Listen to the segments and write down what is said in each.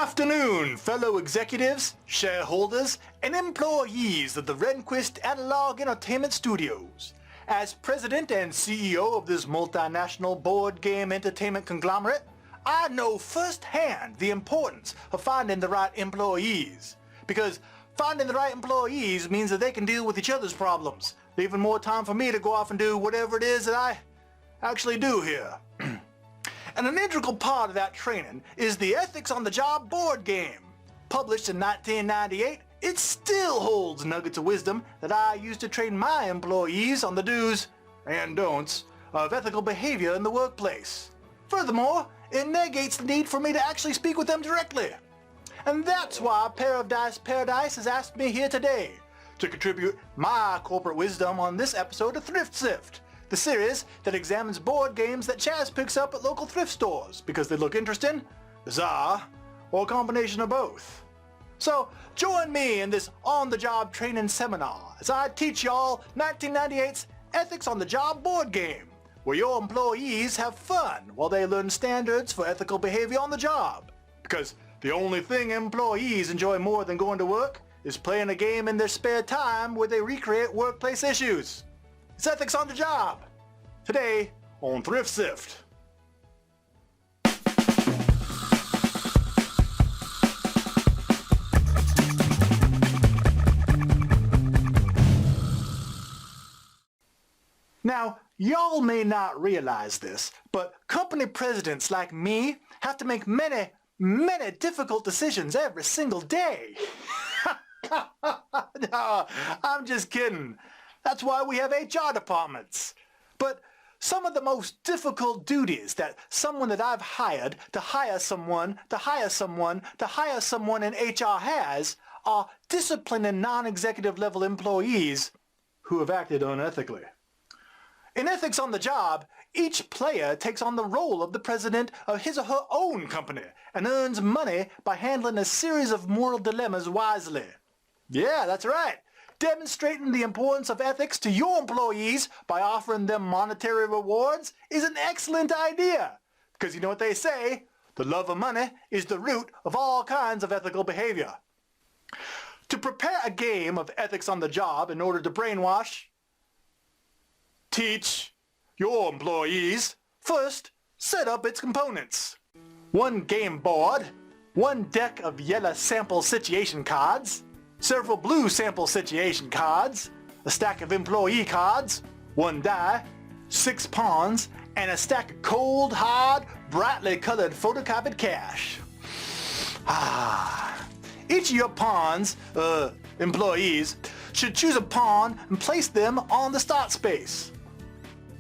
afternoon, fellow executives, shareholders, and employees of the Rehnquist Analog Entertainment Studios. As president and CEO of this multinational board game entertainment conglomerate, I know firsthand the importance of finding the right employees. Because finding the right employees means that they can deal with each other's problems, leaving more time for me to go off and do whatever it is that I actually do here. And an integral part of that training is the Ethics on the Job board game. Published in 1998, it still holds nuggets of wisdom that I use to train my employees on the do's and don'ts of ethical behavior in the workplace. Furthermore, it negates the need for me to actually speak with them directly. And that's why Paradise has asked me here today to contribute my corporate wisdom on this episode of Thrift Sift, the series that examines board games that Chaz picks up at local thrift stores because they look interesting, bizarre, or a combination of both. So join me in this on-the-job training seminar as I teach y'all 1998's Ethics on the Job board game, where your employees have fun while they learn standards for ethical behavior on the job. Because the only thing employees enjoy more than going to work is playing a game in their spare time where they recreate workplace issues. It's Ethics on the Job, today on Thrift Sift. Now, y'all may not realize this, but company presidents like me have to make many difficult decisions every single day. No, I'm just kidding. That's why we have HR departments. But some of the most difficult duties that someone that I've hired to hire someone in HR has are disciplining non-executive level employees who have acted unethically. In Ethics on the Job, each player takes on the role of the president of his or her own company and earns money by handling a series of moral dilemmas wisely. Yeah, that's right. Demonstrating the importance of ethics to your employees by offering them monetary rewards is an excellent idea. Because you know what they say, the love of money is the root of all kinds of ethical behavior. To prepare a game of Ethics on the Job in order to brainwash, teach your employees, first set up its components. One game board, one deck of yellow sample situation cards, several blue sample situation cards, a stack of employee cards, one die, 6 pawns, and a stack of cold, hard, brightly colored photocopied cash. Each of your pawns, employees, should choose a pawn and place them on the start space.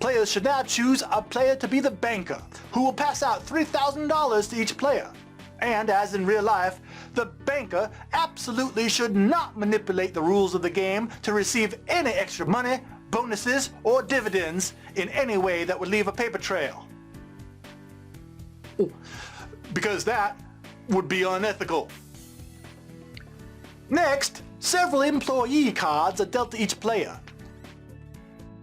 Players should now choose a player to be the banker, who will pass out $3,000 to each player. And as in real life, the banker absolutely should not manipulate the rules of the game to receive any extra money, bonuses, or dividends in any way that would leave a paper trail. Because that would be unethical. Next, several employee cards are dealt to each player.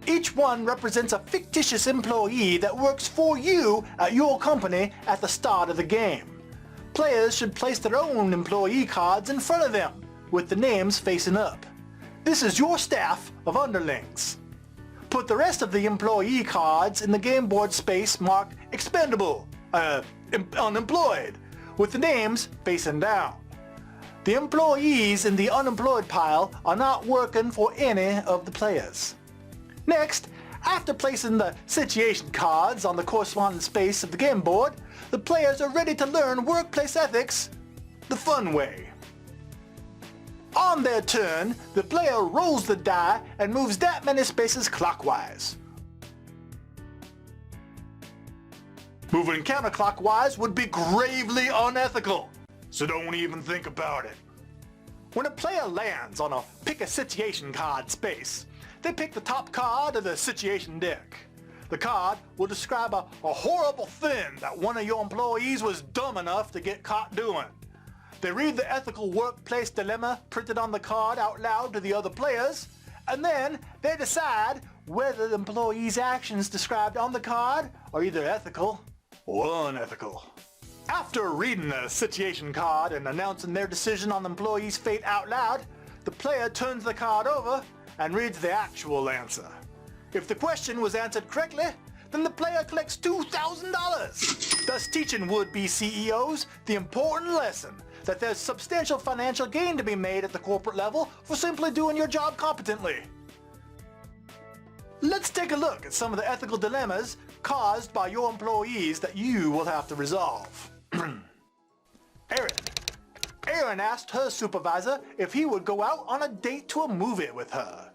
Each one represents a fictitious employee that works for you at your company at the start of the game. Players should place their own employee cards in front of them, with the names facing up. This is your staff of underlings. Put the rest of the employee cards in the game board space marked expendable, unemployed, with the names facing down. The employees in the unemployed pile are not working for any of the players. Next, after placing the situation cards on the corresponding space of the game board, the players are ready to learn workplace ethics the fun way. On their turn, the player rolls the die and moves that many spaces clockwise. Moving counterclockwise would be gravely unethical, so don't even think about it. When a player lands on a pick a situation card space, they pick the top card of the situation deck. The card will describe a horrible thing that one of your employees was dumb enough to get caught doing. They read the ethical workplace dilemma printed on the card out loud to the other players, and then they decide whether the employee's actions described on the card are either ethical or unethical. After reading the situation card and announcing their decision on the employee's fate out loud, the player turns the card over and reads the actual answer. If the question was answered correctly, then the player collects $2,000, thus teaching would-be CEOs the important lesson that there's substantial financial gain to be made at the corporate level for simply doing your job competently. Let's take a look at some of the ethical dilemmas caused by your employees that you will have to resolve. Erin asked her supervisor if he would go out on a date to a movie with her.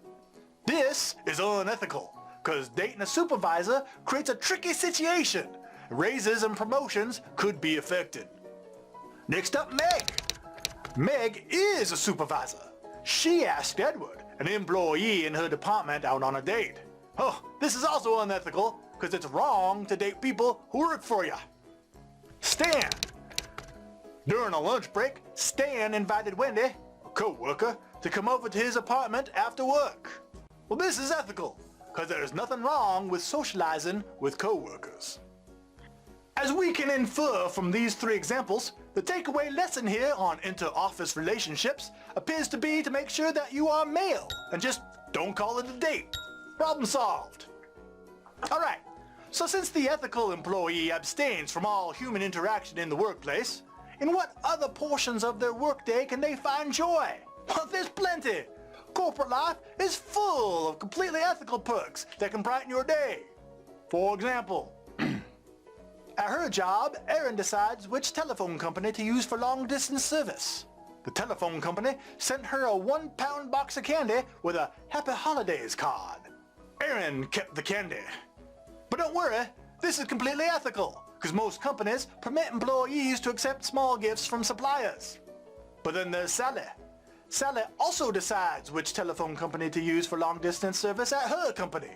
This is unethical, because dating a supervisor creates a tricky situation. Raises and promotions could be affected. Next up, Meg. Meg is a supervisor. She asked Edward, an employee in her department, out on a date. Oh, this is also unethical, because it's wrong to date people who work for you. Stan. During a lunch break, Stan invited Wendy, a co-worker, to come over to his apartment after work. Well, this is ethical, because there's nothing wrong with socializing with co-workers. As we can infer from these three examples, the takeaway lesson here on inter-office relationships appears to be to make sure that you are male and just don't call it a date. Problem solved. Alright, so since the ethical employee abstains from all human interaction in the workplace, in what other portions of their workday can they find joy? Well, there's plenty. Corporate life is full of completely ethical perks that can brighten your day. For example, at her job, Erin decides which telephone company to use for long-distance service. The telephone company sent her a 1-pound box of candy with a Happy Holidays card. Erin kept the candy. But don't worry, this is completely ethical, because most companies permit employees to accept small gifts from suppliers. But then there's Sally. Sally also decides which telephone company to use for long-distance service at her company.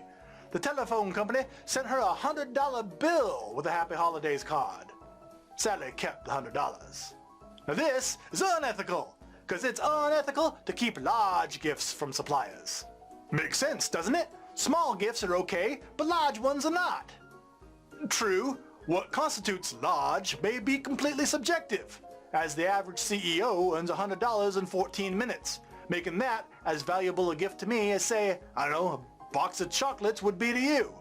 The telephone company sent her a $100 bill with a Happy Holidays card. Sally kept the $100. Now this is unethical, because it's unethical to keep large gifts from suppliers. Makes sense, doesn't it? Small gifts are okay, but large ones are not. True, what constitutes large may be completely subjective, as the average CEO earns $100 in 14 minutes, making that as valuable a gift to me as, say, I don't know, a box of chocolates would be to you.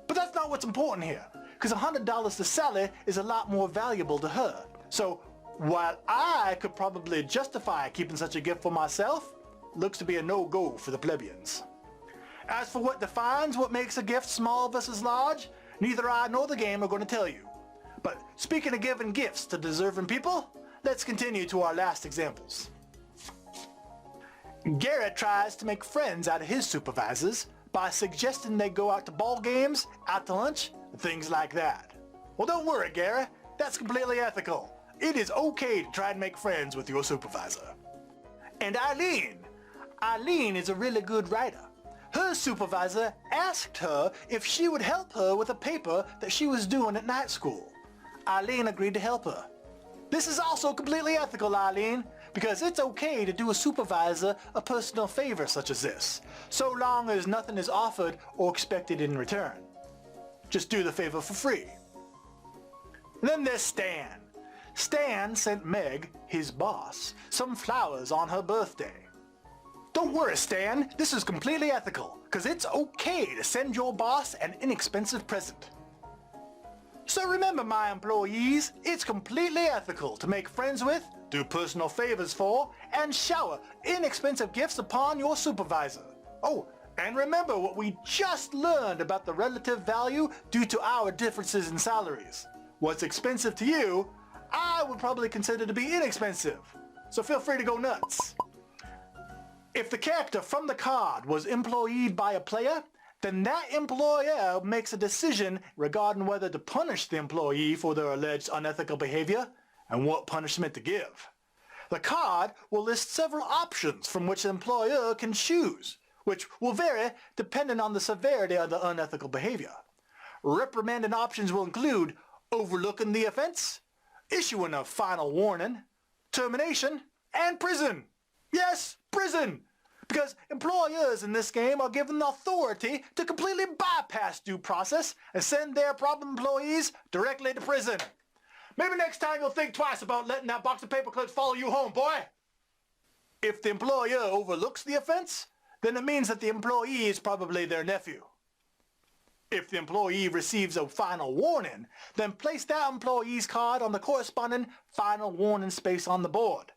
But that's not what's important here, because $100 to Sally is a lot more valuable to her. So while I could probably justify keeping such a gift for myself, looks to be a no-go for the plebeians. As for what defines what makes a gift small versus large, neither I nor the game are going to tell you. But speaking of giving gifts to deserving people, let's continue to our last examples. Garrett tries to make friends out of his supervisors by suggesting they go out to ball games, out to lunch, and things like that. Well, don't worry, Garrett. That's completely ethical. It is okay to try and make friends with your supervisor. And Eileen. Eileen is a really good writer. Her supervisor asked her if she would help her with a paper that she was doing at night school. Eileen agreed to help her. This is also completely ethical, Eileen, because it's okay to do a supervisor a personal favor such as this, so long as nothing is offered or expected in return. Just do the favor for free. Then there's Stan. Stan sent Meg, his boss, some flowers on her birthday. Don't worry, Stan, this is completely ethical, because it's okay to send your boss an inexpensive present. So remember, my employees, it's completely ethical to make friends with, do personal favors for, and shower inexpensive gifts upon your supervisor. Oh, and remember what we just learned about the relative value due to our differences in salaries. What's expensive to you, I would probably consider to be inexpensive, so feel free to go nuts. If the character from the card was employed by a player, then that employer makes a decision regarding whether to punish the employee for their alleged unethical behavior and what punishment to give. The card will list several options from which the employer can choose, which will vary depending on the severity of the unethical behavior. Reprimanding options will include overlooking the offense, issuing a final warning, termination, and prison. Yes, prison! Because employers in this game are given the authority to completely bypass due process and send their problem employees directly to prison. Maybe next time you'll think twice about letting that box of paper clips follow you home, boy. If the employer overlooks the offense, then it means that the employee is probably their nephew. If the employee receives a final warning, then place that employee's card on the corresponding final warning space on the board.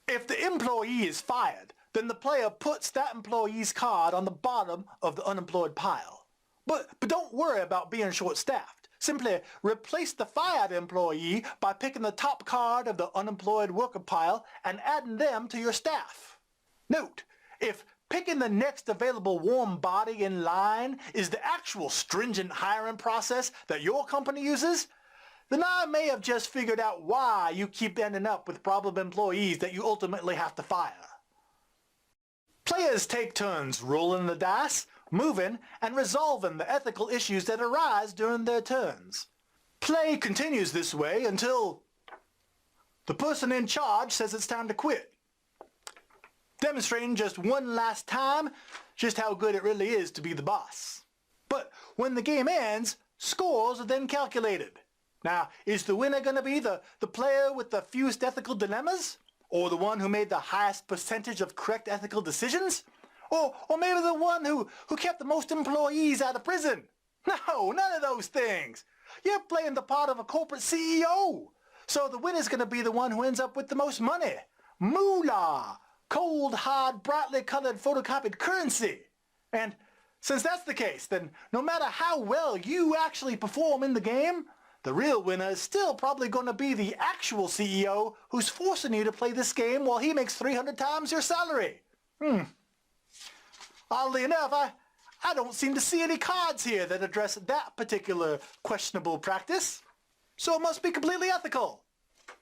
If the employee is fired, then the player puts that employee's card on the bottom of the unemployed pile. But don't worry about being short-staffed. Simply replace the fired employee by picking the top card of the unemployed worker pile and adding them to your staff. Note, if picking the next available warm body in line is the actual stringent hiring process that your company uses, then I may have just figured out why you keep ending up with problem employees that you ultimately have to fire. Players take turns rolling the dice, moving, and resolving the ethical issues that arise during their turns. Play continues this way until the person in charge says it's time to quit, demonstrating just one last time just how good it really is to be the boss. But when the game ends, scores are then calculated. Now, is the winner going to be the player with the fewest ethical dilemmas? Or the one who made the highest percentage of correct ethical decisions? Or maybe the one who kept the most employees out of prison? No, none of those things. You're playing the part of a corporate CEO. So the winner's going to be the one who ends up with the most money. Moolah. Cold, hard, brightly colored photocopied currency. And since that's the case, then no matter how well you actually perform in the game, the real winner is still probably going to be the actual CEO who's forcing you to play this game while he makes 300 times your salary. Oddly enough, I don't seem to see any cards here that address that particular questionable practice. So it must be completely ethical.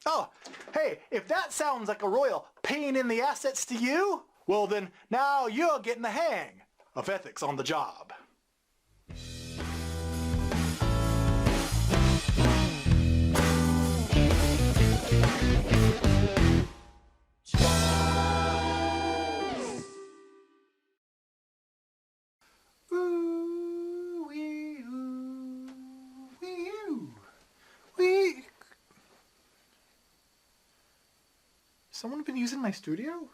Oh, hey, if that sounds like a royal pain in the assets to you, well then now you're getting the hang of ethics on the job. Someone been using my studio?